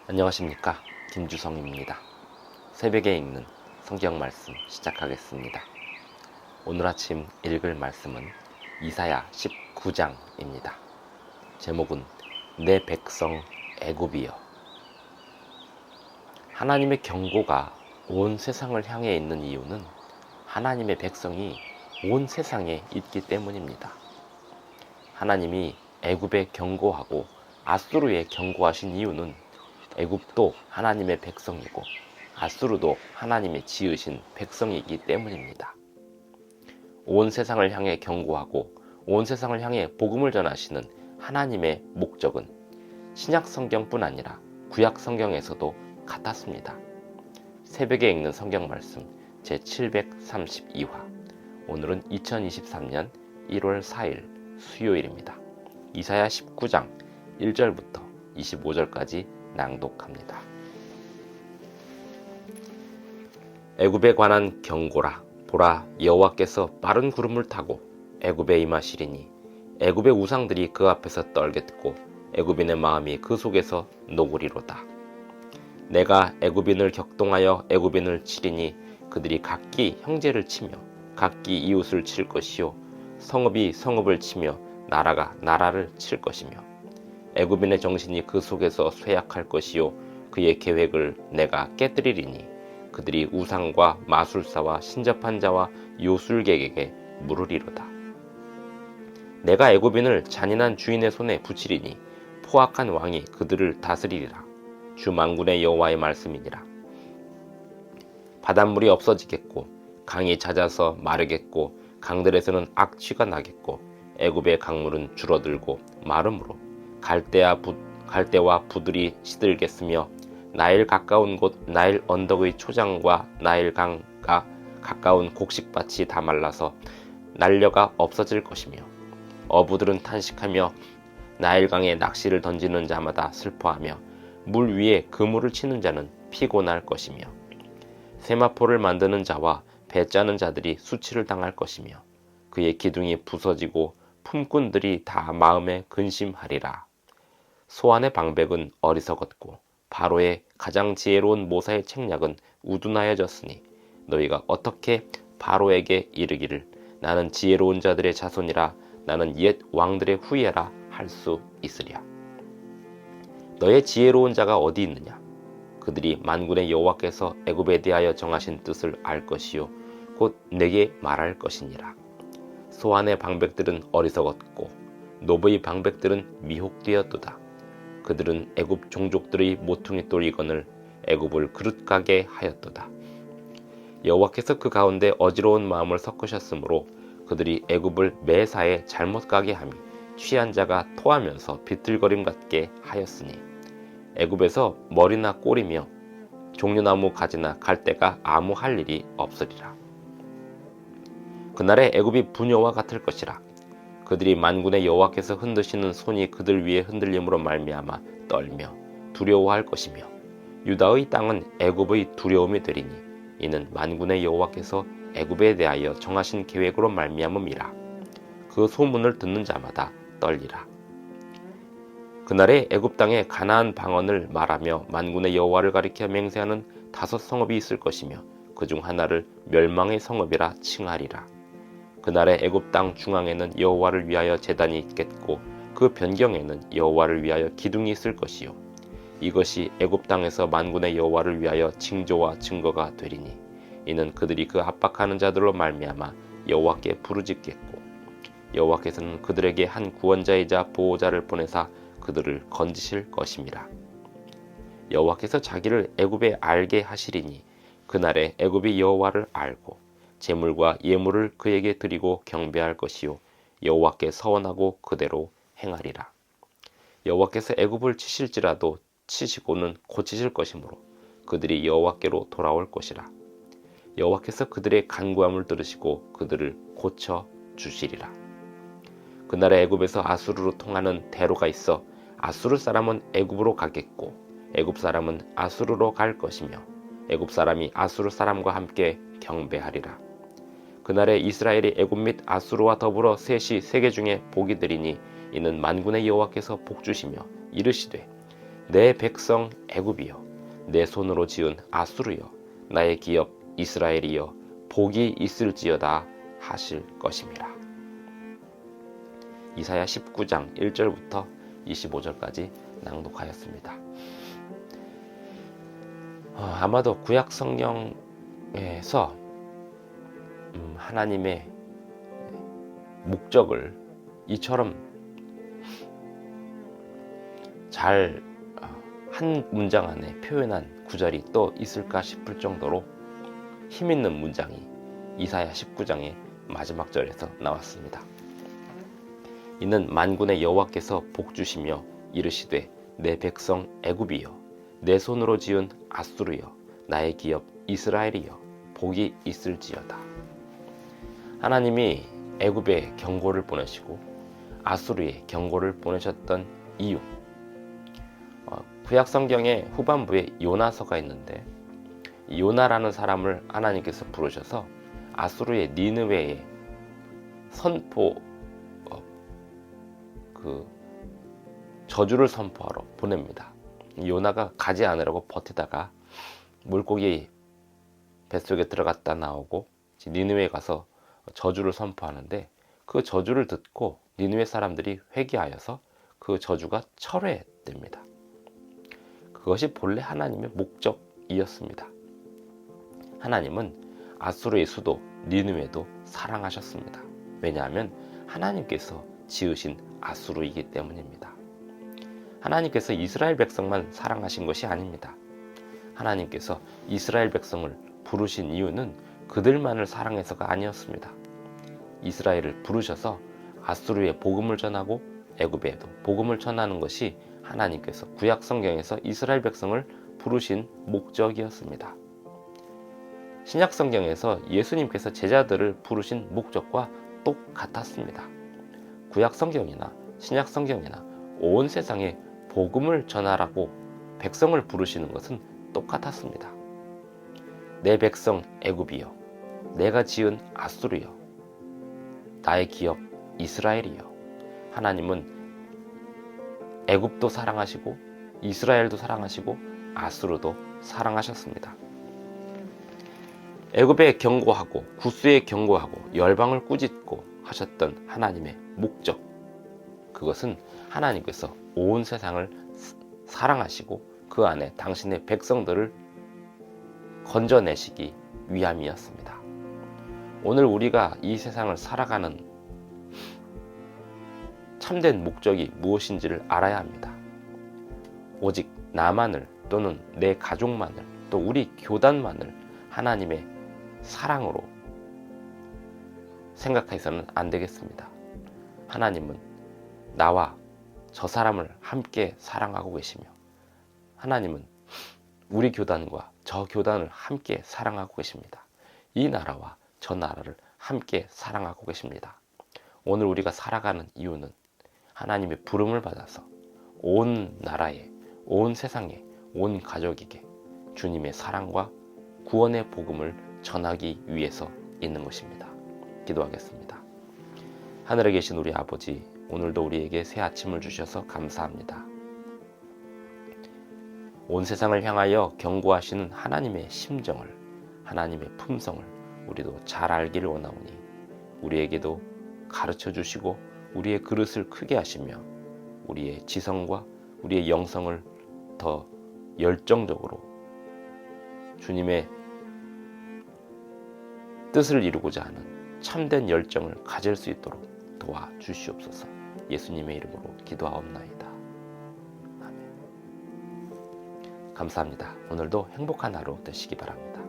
안녕하십니까, 김주성입니다. 새벽에 읽는 성경 말씀 시작하겠습니다. 오늘 아침 읽을 말씀은 이사야 19장입니다. 제목은 내 백성 애굽이여. 하나님의 경고가 온 세상을 향해 있는 이유는 하나님의 백성이 온 세상에 있기 때문입니다. 하나님이 애굽에 경고하고 아수르에 경고하신 이유는 애굽도 하나님의 백성이고 아수르도 하나님의 지으신 백성이기 때문입니다. 온 세상을 향해 경고하고 온 세상을 향해 복음을 전하시는 하나님의 목적은 신약 성경뿐 아니라 구약 성경에서도 같았습니다. 새벽에 읽는 성경 말씀 제732화. 오늘은 2023년 1월 4일 수요일입니다. 이사야 19장 1절부터 25절까지 낭독합니다. 애굽에 관한 경고라. 보라, 여호와께서 빠른 구름을 타고 애굽에 임하시리니 애굽의 우상들이 그 앞에서 떨겠고 애굽인의 마음이 그 속에서 녹으리로다. 내가 애굽인을 격동하여 애굽인을 치리니 그들이 각기 형제를 치며 각기 이웃을 칠 것이요 성읍이 성읍을 치며 나라가 나라를 칠 것이며 애굽인의 정신이 그 속에서 쇠약할 것이요 그의 계획을 내가 깨뜨리리니 그들이 우상과 마술사와 신접한 자와 요술객에게 물으리로다. 내가 애굽인을 잔인한 주인의 손에 붙이리니 포악한 왕이 그들을 다스리리라. 주 만군의 여호와의 말씀이니라. 바닷물이 없어지겠고 강이 잦아서 마르겠고 강들에서는 악취가 나겠고 애굽의 강물은 줄어들고 마름으로 갈대와 부들이 시들겠으며 나일 가까운 곳 나일 언덕의 초장과 나일 강가 가까운 곡식밭이 다 말라서 난려가 없어질 것이며 어부들은 탄식하며 나일강에 낚시를 던지는 자마다 슬퍼하며 물 위에 그물을 치는 자는 피곤할 것이며 세마포를 만드는 자와 배 짜는 자들이 수치를 당할 것이며 그의 기둥이 부서지고 품꾼들이 다 마음에 근심하리라. 소안의 방백은 어리석었고 바로의 가장 지혜로운 모사의 책략은 우둔하여졌으니 너희가 어떻게 바로에게 이르기를 나는 지혜로운 자들의 자손이라 나는 옛 왕들의 후예라 할 수 있으랴. 너의 지혜로운 자가 어디 있느냐? 그들이 만군의 여호와께서 애굽에 대하여 정하신 뜻을 알 것이요 곧 내게 말할 것이니라. 소안의 방백들은 어리석었고 노브의 방백들은 미혹되었도다. 그들은 애굽 종족들의 모퉁이 돌 이건을 애굽을 그릇가게 하였도다. 여호와께서 그 가운데 어지러운 마음을 섞으셨으므로 그들이 애굽을 매사에 잘못 가게 하며 취한 자가 토하면서 비틀거림 같게 하였으니 애굽에서 머리나 꼬리며 종려나무 가지나 갈대가 아무 할 일이 없으리라. 그날에 애굽이 부녀와 같을 것이라. 그들이 만군의 여호와께서 흔드시는 손이 그들 위에 흔들림으로 말미암아 떨며 두려워할 것이며 유다의 땅은 애굽의 두려움이 되리니 이는 만군의 여호와께서 애굽에 대하여 정하신 계획으로 말미암음이라. 그 소문을 듣는 자마다 떨리라. 그날에 애굽 땅에 가나안 방언을 말하며 만군의 여호와를 가리켜 맹세하는 5 성읍이 있을 것이며 그중 하나를 멸망의 성읍이라 칭하리라. 그날에 애굽 땅 중앙에는 여호와를 위하여 제단이 있겠고 그 변경에는 여호와를 위하여 기둥이 있을 것이요 이것이 애굽 땅에서 만군의 여호와를 위하여 징조와 증거가 되리니 이는 그들이 그 압박하는 자들로 말미암아 여호와께 부르짖겠고 여호와께서는 그들에게 한 구원자이자 보호자를 보내사 그들을 건지실 것임이라. 여호와께서 자기를 애굽에 알게 하시리니 그날에 애굽이 여호와를 알고 제물과 예물을 그에게 드리고 경배할 것이요 여호와께 서원하고 그대로 행하리라. 여호와께서 애굽을 치실지라도 치시고는 고치실 것이므로 그들이 여호와께로 돌아올 것이라. 여호와께서 그들의 간구함을 들으시고 그들을 고쳐 주시리라. 그날에 애굽에서 아수르로 통하는 대로가 있어 아수르 사람은 애굽으로 가겠고 애굽 사람은 아수르로 갈 것이며 애굽 사람이 아수르 사람과 함께 경배하리라. 그날에 이스라엘이 애굽 및 아수르와 더불어 셋이 세계 중에 복이 되리니 이는 만군의 여호와께서 복주시며 이르시되 내 백성 애굽이여, 내 손으로 지은 아수르여, 나의 기업 이스라엘이여, 복이 있을지어다 하실 것임이라. 이사야 19장 1절부터 25절까지 낭독하였습니다. 아마도 구약 성경에서 하나님의 목적을 이처럼 잘 한 문장 안에 표현한 구절이 또 있을까 싶을 정도로 힘있는 문장이 이사야 19장의 마지막 절에서 나왔습니다. 이는 만군의 여호와께서 복주시며 이르시되 내 백성 애굽이여, 내 손으로 지은 아수르여, 나의 기업 이스라엘이여, 복이 있을지어다. 하나님이 애굽에 경고를 보내시고 아수르에 경고를 보내셨던 이유, 구약 성경의 후반부에 요나서가 있는데, 요나라는 사람을 하나님께서 부르셔서 아수르의 니느웨에 선포 저주를 선포하러 보냅니다. 요나가 가지 않으려고 버티다가 물고기 뱃속에 들어갔다 나오고 니느웨에 가서 저주를 선포하는데, 그 저주를 듣고 니느웨 사람들이 회개하여서 그 저주가 철회됩니다. 그것이 본래 하나님의 목적이었습니다. 하나님은 아수르의 수도 니느웨도 사랑하셨습니다. 왜냐하면 하나님께서 지으신 아수르이기 때문입니다. 하나님께서 이스라엘 백성만 사랑하신 것이 아닙니다. 하나님께서 이스라엘 백성을 부르신 이유는 그들만을 사랑해서가 아니었습니다. 이스라엘을 부르셔서 아수르에 복음을 전하고 애굽에도 복음을 전하는 것이 하나님께서 구약 성경에서 이스라엘 백성을 부르신 목적이었습니다. 신약 성경에서 예수님께서 제자들을 부르신 목적과 똑같았습니다. 구약 성경이나 신약 성경이나 온 세상에 복음을 전하라고 백성을 부르시는 것은 똑같았습니다. 내 백성 애굽이여, 내가 지은 아수르여, 나의 기업 이스라엘이여. 하나님은 애굽도 사랑하시고 이스라엘도 사랑하시고 아수르도 사랑하셨습니다. 애굽에 경고하고 구스에 경고하고 열방을 꾸짖고 하셨던 하나님의 목적, 그것은 하나님께서 온 세상을 사랑하시고 그 안에 당신의 백성들을 건져내시기 위함이었습니다. 오늘 우리가 이 세상을 살아가는 참된 목적이 무엇인지를 알아야 합니다. 오직 나만을, 또는 내 가족만을, 또 우리 교단만을 하나님의 사랑으로 생각해서는 안 되겠습니다. 하나님은 나와 저 사람을 함께 사랑하고 계시며, 하나님은 우리 교단과 저 교단을 함께 사랑하고 계십니다. 이 나라와 저 나라를 함께 사랑하고 계십니다. 오늘 우리가 살아가는 이유는 하나님의 부름을 받아서 온 나라에, 온 세상에, 온 가족에게 주님의 사랑과 구원의 복음을 전하기 위해서 있는 것입니다. 기도하겠습니다. 하늘에 계신 우리 아버지, 오늘도 우리에게 새 아침을 주셔서 감사합니다. 온 세상을 향하여 경고하시는 하나님의 심정을, 하나님의 품성을 우리도 잘 알기를 원하오니 우리에게도 가르쳐 주시고 우리의 그릇을 크게 하시며 우리의 지성과 우리의 영성을 더 열정적으로 주님의 뜻을 이루고자 하는 참된 열정을 가질 수 있도록 도와주시옵소서. 예수님의 이름으로 기도하옵나이다. 아멘. 감사합니다. 오늘도 행복한 하루 되시기 바랍니다.